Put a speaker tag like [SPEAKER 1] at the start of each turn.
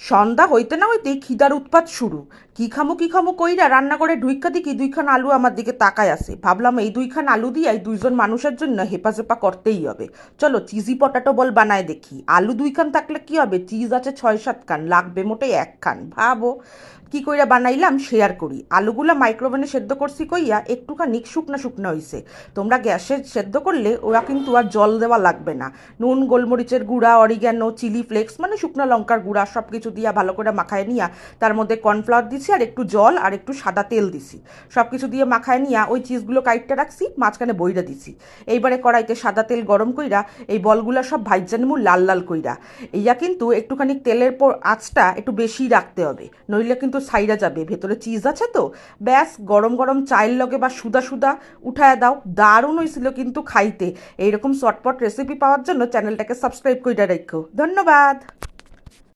[SPEAKER 1] সন্ধ্যা হইতে না হইতেই খিদার উৎপাত শুরু। কি খামু কইরা রান্না করে ঢুইক্কা দেখি দুইখান আলু আমার দিকে তাকায় আছে। ভাবলাম এই দুইখান আলু দিয়াই দুইজন মানুষের জন্য হেপাজেপা করতেই হবে। চলো চিজি পটাটো বল বানায় দেখি। আলু দুইখান থাকলে কি হবে, চিজ আছে 6-7 খান, লাগবে মোটে 1 খান। ভাবো কি কইরা বানাইলাম শেয়ার করি। আলুগুলা মাইক্রোওভেনে সেদ্ধ করছি কইয়া একটুখানি শুকনা শুকনা হইছে। তোমরা গ্যাসে সেদ্ধ করলে ওরা কিন্তু আর জল দেওয়া লাগবে না। নুন, গোলমরিচের গুঁড়া, অরিগ্যানো, চিলি ফ্লেক্স মানে শুকনো লঙ্কার গুঁড়া সব কিছু দিয়া ভালো করে মাখায় নিয়া তার মধ্যে কর্নফ্লাওয়ার দিছি আর একটু জল আর একটু সাদা তেল দিছি। সব কিছু দিয়ে মাখায় নিয়া ওই চিজগুলো কাইটটা রাখছি, মাঝখানে বইরা দিছি। এইবারে কড়াইতে সাদা তেল গরম কইরা এই বলগুলা সব ভাইজা নিমু লাল লাল কইরা। ইয়া কিন্তু একটুখানি তেলের পর আঁচটা একটু বেশি রাখতে হবে, নইলে কিন্তু সাইরা যাবে, ভেতরে চিজ আছে তো। ব্যাস গরম গরম চায়ের লগে বা সুদা সুদা উঠায় দাও। দারুণ হয়েছিল কিন্তু খাইতে। এইরকম চটপট রেসিপি পাওয়ার জন্য চ্যানেলটাকে সাবস্ক্রাইব করে রাখো। ধন্যবাদ।